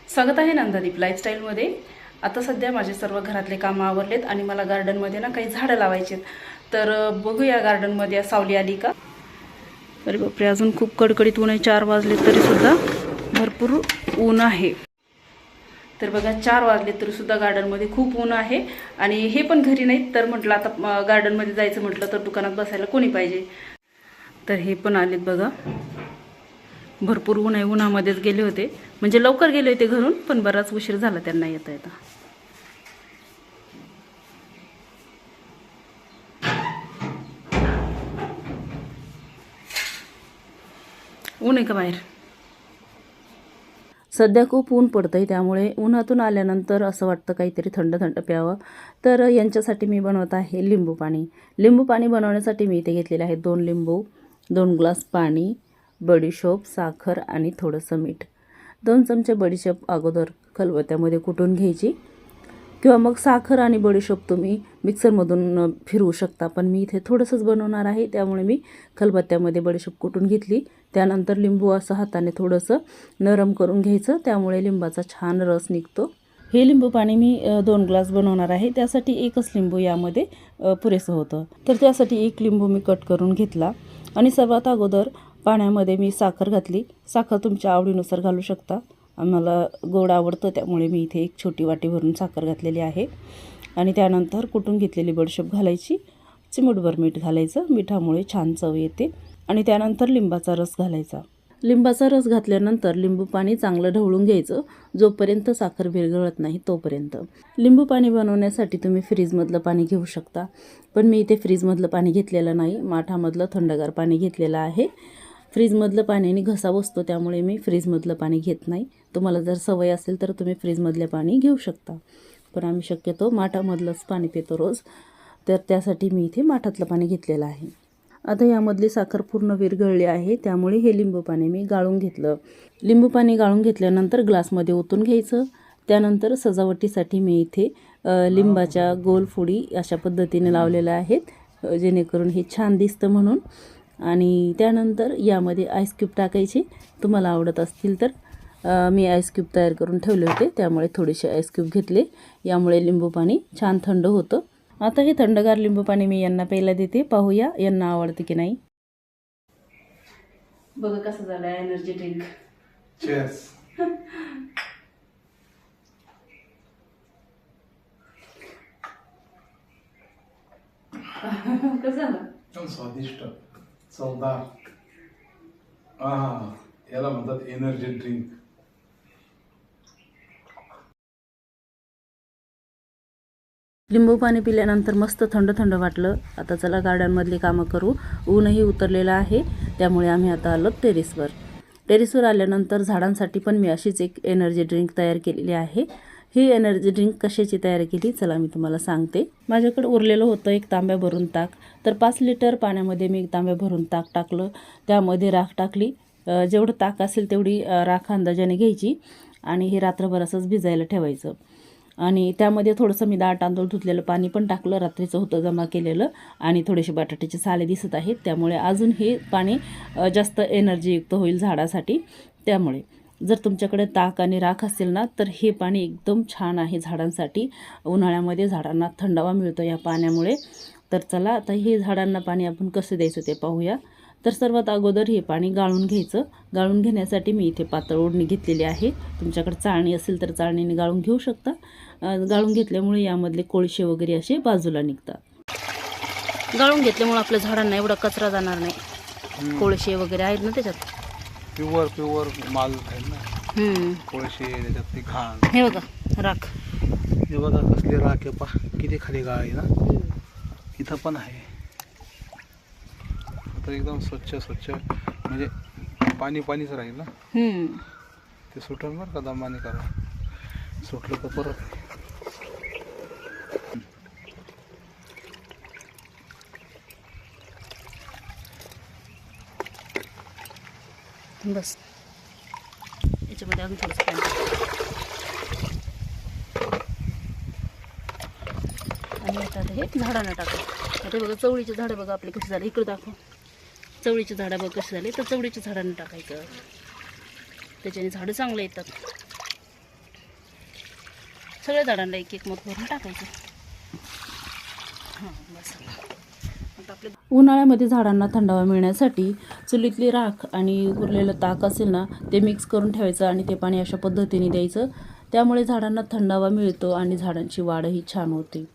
स्वागत आहे नंदादीप लाईफस्टाईलमध्ये। आता सध्या माझे सर्व घरातले कामं आवरलेत आणि मला गार्डनमध्ये ना काही झाडं लावायची आहेत। तर बघूया गार्डनमध्ये सावली आली का। अरे बापरे, अजून खूप कडकडीत ऊन आहे। 4 वाजले तरी सुद्धा भरपूर ऊन आहे। तर बघा 4 वाजले तरी सुद्धा गार्डनमध्ये खूप ऊन आहे आणि हे पण घरी नाहीत। तर म्हटलं आता गार्डनमध्ये जायचं म्हटलं तर दुकानात बसायला कोणी पाहिजे। तर हे पण आलेत बघा, भरपूर ऊन आहे। उन्हामध्येच गेले होते, म्हणजे लवकर गेले होते घरून, पण बराच उशीर झाला त्यांना येता येता। ऊन आहे का बाहेर? सध्या खूप ऊन पडतंय, त्यामुळे उन्हातून आल्यानंतर असं वाटतं काहीतरी थंड थंड प्यावं। तर यांच्यासाठी मी बनवत आहे लिंबू पाणी। लिंबू पाणी बनवण्यासाठी मी इथे घेतलेले आहे 2 लिंबू, 2 ग्लास पाणी, बडीशोप, साखर आणि थोडंसं मीठ। 2 चमचे बडीशोप अगोदर खलबत्त्यामध्ये कुटून घ्यायची, किंवा मग साखर आणि बडीशोप तुम्ही मिक्सरमधून फिरवू शकता, पण मी इथे थोडंसंच बनवणार आहे, त्यामुळे मी खलबत्त्यामध्ये बडीशोप कुटून घेतली। त्यानंतर लिंबू असं हाताने थोडंसं नरम करून घ्यायचं, त्यामुळे लिंबाचा छान रस निघतो। हे लिंबू पाणी मी 2 ग्लास बनवणार आहे, त्यासाठी एकच लिंबू यामध्ये पुरेसं होतं। तर त्यासाठी 1 लिंबू मी कट करून घेतला आणि सर्वात अगोदर पाण्यामध्ये मी साखर घातली। साखर तुमच्या आवडीनुसार घालू शकता, आम्हाला गोड आवडतं त्यामुळे मी इथे 1 छोटी वाटी भरून साखर घातलेली आहे। आणि त्यानंतर कुटून घेतलेली बडीशोप घालायची, चिमूटभर मीठ घालायचं, मिठामुळे छान चव येते। आणि त्यानंतर लिंबाचा रस घालायचा। लिंबाचा रस घातल्यानंतर लिंबू पाणी चांगलं ढवळून घ्यायचं, जोपर्यंत साखर विरघळत नाही तोपर्यंत। लिंबू पाणी बनवण्यासाठी तुम्ही फ्रीजमधलं पाणी घेऊ शकता, पण मी इथे फ्रीजमधलं पाणी घेतलेलं नाही, माठामधलं थंडगार पाणी घेतलेलं आहे। फ्रीजमधलं पाण्याने घसा बसतो, त्यामुळे मी फ्रीजमधलं पाणी घेत नाही। तुम्हाला जर सवय असेल तर तुम्ही फ्रीजमधलं पाणी घेऊ शकता, पण आम्ही शक्यतो माठामधलंच पाणी पितो रोज, तर त्यासाठी मी इथे माठातलं पाणी घेतलेलं आहे। आता यामधली साखर पूर्ण विरघळली आहे, त्यामुळे हे लिंबू पाणी मी गाळून घेतलं। लिंबू पाणी गाळून घेतल्यानंतर ग्लासमध्ये ओतून घ्यायचं। त्यानंतर सजावटीसाठी मी इथे लिंबाच्या गोल फोडी अशा पद्धतीने लावलेल्या आहेत, जेणेकरून हे छान दिसतं म्हणून। आणि त्यानंतर यामध्ये आईस क्यूब टाकायचे, तुम्हाला आवडत असतील तर। मी आईस क्यूब तयार करून ठेवले होते, त्यामुळे थोडेसे आईस क्यूब घेतले, यामुळे लिंबू पाणी छान थंड होतं। आता हे थंडगार लिंबू पाणी मी यांना प्यायला देते, पाहूया यांना आवडते की नाही। बघा कसं झालं एनर्जी ड्रिंक। चीयर्स। कसं झालं? एकदम स्वादिष्ट, चवदार। आहा, याला म्हणतात एनर्जी ड्रिंक। लिंबू पाणी पिल्यानंतर मस्त थंड थंड वाटलं। आता चला गार्डनमधली कामं करू। ऊनही उतरलेलं आहे, त्यामुळे आम्ही आता आलो टेरेसवर। टेरेसवर आल्यानंतर झाडांसाठी पण मी अशीच एक एनर्जी ड्रिंक तयार केलेली आहे। ही एनर्जी ड्रिंक कशाची तयार केली चला मी तुम्हाला सांगते। माझ्याकडे उरलेलं होतं 1 तांब्या भरून ताक, तर 5 लिटर पाण्यामध्ये मी 1 तांब्या भरून ताक टाकलं, त्यामध्ये राख टाकली। जेवढं ताक असेल तेवढी राख अंदाजाने घ्यायची आणि हे रात्रभर असंच भिजायला ठेवायचं। आणि त्यामध्ये थोडंसं मी डाळ तांदूळ धुतलेलं पाणी पण टाकलं, रात्रीचं होतं जमा केलेलं, आणि थोडेसे बटाट्याचे साले दिसत आहेत, त्यामुळे अजून हे पाणी जास्त एनर्जीयुक्त होईल झाडासाठी। त्यामुळे जर तुमच्याकडे ताक आणि राख असेल ना, तर हे पाणी एकदम छान आहे झाडांसाठी। उन्हाळ्यामध्ये झाडांना थंडावा मिळतो या पाण्यामुळे। तर चला आता हे झाडांना पाणी आपण कसं द्यायचं ते पाहूया। तर सर्वात अगोदर हे पाणी गाळून घ्यायचं। गाळून घेण्यासाठी मी इथे पातळ ओढणी घेतलेली आहे, तुमच्याकडे चाळणी असेल तर चाळणीने गाळून घेऊ शकता। गाळून घेतल्यामुळे यामधले कोळसे वगैरे असे बाजूला निघतात। गाळून घेतल्यामुळे आपल्या झाडांना एवढा कचरा जाणार नाही, कोळसे वगैरे आहेत ना त्याच्यात। प्युअर माल आहे ना, कोळशे त्याच्यात ते घाण। हे बघा राख, हे बघा कसली राख आहे, पा किती खाली गाळ आहे ना, इथं पण आहे। आता एकदम स्वच्छ म्हणजे पाणीच राहील ना, ते सुटेल बरं का, दमाने करा, सुटलं तर परत बस। याच्यामध्ये अजून थोडंसं पाणी आणि आता हे झाडांना टाका। आता बघा चवळीचे झाडं बघा आपले कसे झाले, इकडे दाखव। चवळीचे झाडं बघ कसे झाले, तर चवळीच्या झाडांना टाकायचं, त्याच्याने झाडं चांगले येतात। सगळ्या झाडांना एक एक मत भरून टाकायचं. हां बस. आता आपले उन्हाळ्यामध्ये झाडांना थंडावा मिळण्यासाठी चुलीतली राख आणि उरलेलं ताक असेल ना ते मिक्स करून ठेवायचं आणि ते पाणी अशा पद्धतीने द्यायचं. त्यामुळे झाडांना थंडावा मिळतो आणि झाडांची वाढही छान होते.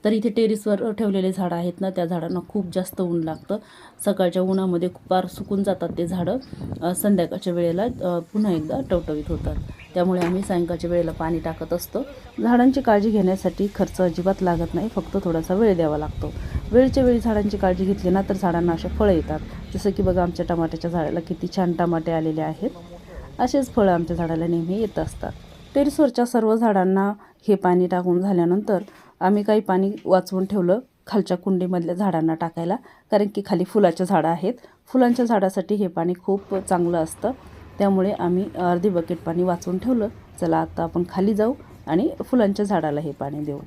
तर इथे टेरेसवर ठेवलेले झाडं आहेत ना त्या झाडांना खूप जास्त ऊन लागतं. सकाळच्या उन्हामध्ये फार सुकून जातात ते झाडं. संध्याकाळच्या वेळेला पुन्हा एकदा टवटवीत होतात. त्यामुळे आम्ही सायंकाळच्या वेळेला पाणी टाकत असतो. झाडांची काळजी घेण्यासाठी खर्च अजिबात लागत नाही, फक्त थोडासा वेळ द्यावा लागतो. वेळच्या वेळी झाडांची काळजी घेतली ना तर झाडांना अशा फळं येतात. जसं की बघा आमच्या टमाट्याच्या झाडाला किती छान टमाटे आलेले आहेत. असेच फळं आमच्या झाडाला नेहमी येत असतात. टेरेसवरच्या सर्व झाडांना हे पाणी टाकून झाल्यानंतर आम्ही काही पाणी वाचवून ठेवलं खालच्या कुंडीमधल्या झाडांना टाकायला, कारण की खाली फुलाच्या झाडं आहेत. फुलांच्या झाडासाठी हे पाणी खूप चांगलं असतं. त्यामुळे आम्ही अर्धी बकेट पाणी वाचवून ठेवलं. चला आता आपण खाली जाऊ आणि फुलांच्या झाडाला हे पाणी देऊ.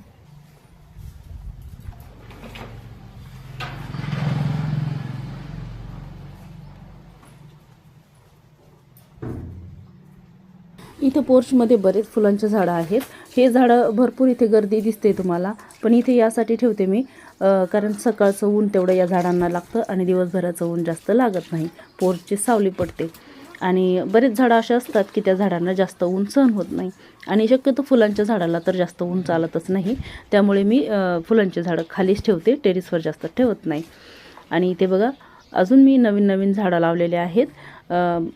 इथे पोर्चमध्ये बरेच फुलांचे झाडं आहेत. हे झाडं भरपूर इथे गर्दी दिसते तुम्हाला, पण इथे यासाठी ठेवते मी कारण सकाळचं ऊन तेवढं या झाडांना लागतं आणि दिवसभराचं ऊन जास्त लागत नाही. पोर्चची सावली पडते आणि बरेच झाडं असे असतात की त्या झाडांना जास्त ऊन सहन होत नाही आणि शक्यतो फुलांच्या झाडाला तर जास्त ऊन चालतच नाही. त्यामुळे मी फुलांची झाडं खालीच ठेवते, टेरेसवर जास्त ठेवत नाही. आणि इथे बघा अजून मी नवीन नवीन झाडं लावलेले आहेत.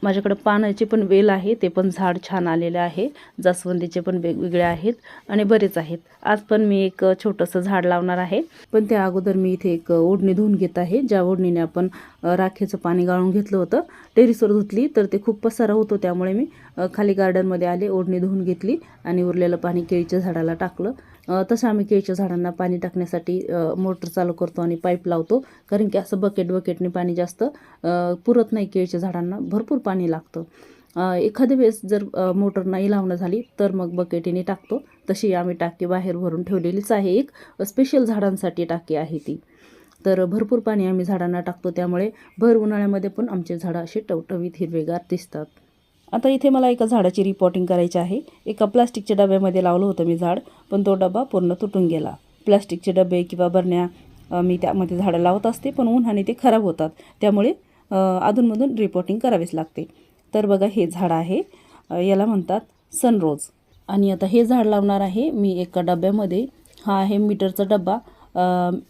माझ्याकडे पानाचे पण वेल आहे, ते पण झाड छान आलेले आहे. जास्वंदीचे पण वेगवेगळे आहेत आणि बरेच आहेत. आज पण मी एक छोटंसं झाड लावणार आहे, पण त्या अगोदर मी इथे एक ओढणी धुवून घेत आहे. ज्या ओढणीने आपण राखेचं पाणी गाळून घेतलं होतं टेरेसवर धुतली तर ते खूप पसारा होतो. त्यामुळे मी खाली गार्डनमध्ये आले, ओढणी धुवून घेतली आणि उरलेलं पाणी केळीच्या झाडाला टाकलं. तसं आम्ही केळीच्या झाडांना पाणी टाकण्यासाठी मोटर चालू करतो आणि पाईप लावतो, कारण की असं बकेटने पाणी जास्त पुरत नाही. केळीच्या झाडांना भरपूर पाणी लागतं. एखाद्या वेळेस जर मोटर नाही लावणं झाली तर मग बकेटीने टाकतो. तशी आम्ही टाकी बाहेर भरून ठेवलेलीच आहे, एक स्पेशल झाडांसाठी टाकी आहे ती. तर भरपूर पाणी आम्ही झाडांना टाकतो, त्यामुळे भर उन्हाळ्यामध्ये पण आमचे झाडं असे टवटवीत हिरवेगार दिसतात. आता इथे मला एका झाडाची रिपोर्टिंग करायची आहे. एका प्लास्टिकच्या डब्यामध्ये लावलं होतं मी झाड, पण तो डबा पूर्ण तुटून गेला. प्लास्टिकचे डबे किंवा बरण्या मी त्यामध्ये झाडं लावत असते, पण उन्हाने ते खराब होतात. त्यामुळे अधूनमधून रिपोर्टिंग करावीच लागते. तर बघा हे झाड आहे, याला म्हणतात सनरोज. आणि आता हे झाड लावणार आहे मी एका डब्यामध्ये. हा आहे मीटरचा डबा.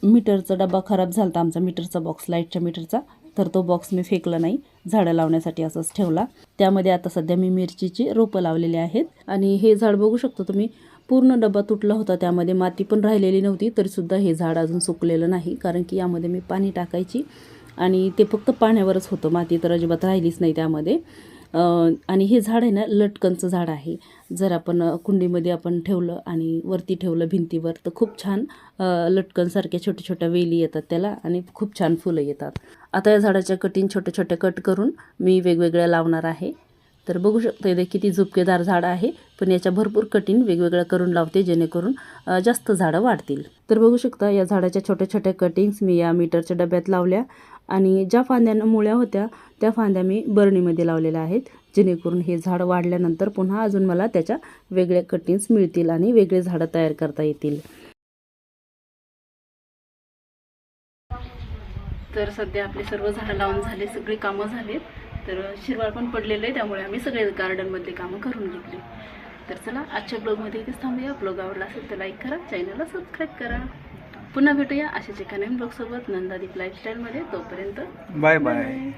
मीटरचा डबा खराब झाला होता आमचा, मीटरचा बॉक्स, लाईटच्या मीटरचा. तर तो बॉक्स मी फेकला नाही, झाडं लावण्यासाठी असंच ठेवला. त्यामध्ये आता सध्या मी मिरचीची रोपं लावलेली आहेत. आणि हे झाड बघू शकतो तुम्ही, पूर्ण डबा तुटला होता, त्यामध्ये माती पण राहिलेली नव्हती. तरीसुद्धा हे झाड अजून सुकलेलं नाही, कारण की यामध्ये मी पाणी टाकायची आणि ते फक्त पाण्यावरच होतं, माती तर अजिबात राहिलीच नाही त्यामध्ये. आणि हे झाड आहे ना लटकनचं झाड आहे. जर आपण कुंडीमध्ये आपण ठेवलं आणि वरती ठेवलं भिंतीवर तर खूप छान लटकनसारख्या छोट्या छोट्या वेली येतात त्याला आणि खूप छान फुलं येतात. आता या झाडाच्या कटिंग छोटे कट करून मी वेगवेगळ्या लावणार आहे. तर बघू शकतो इथे किती झुपकेदार झाड आहे, पण याच्या भरपूर कटिंग वेगवेगळ्या करून लावते जेणेकरून जास्त झाडं वाढतील. तर बघू शकता या झाडाच्या छोट्या कटिंग्स मी या मीटरच्या डब्यात लावल्या आणि ज्या फांद्यांना मुळ्या होत्या त्या फांद्या मी बरणीमध्ये लावलेल्या आहेत, जेणेकरून हे झाड वाढल्यानंतर पुन्हा अजून मला त्याच्या वेगळ्या कटिंग्स मिळतील आणि वेगळे झाडं तयार करता येतील. तर सध्या आपले सर्व झाडं लावून झाले, सगळी कामं झालीत. तर शिरवाळ पण पडलेलं आहे, त्यामुळे आम्ही सगळे गार्डनमधले कामं करून घेतली. तर चला आजच्या ब्लॉगमध्ये इथेच थांबूया. ब्लॉग आवडला असेल तर लाईक करा, चॅनलला सबस्क्राईब करा. पुन्हा भेटूया अशाच एका नवीन ब्लॉगसोबत नंदादीप लाईफस्टाईलमध्ये. तोपर्यंत बाय बाय.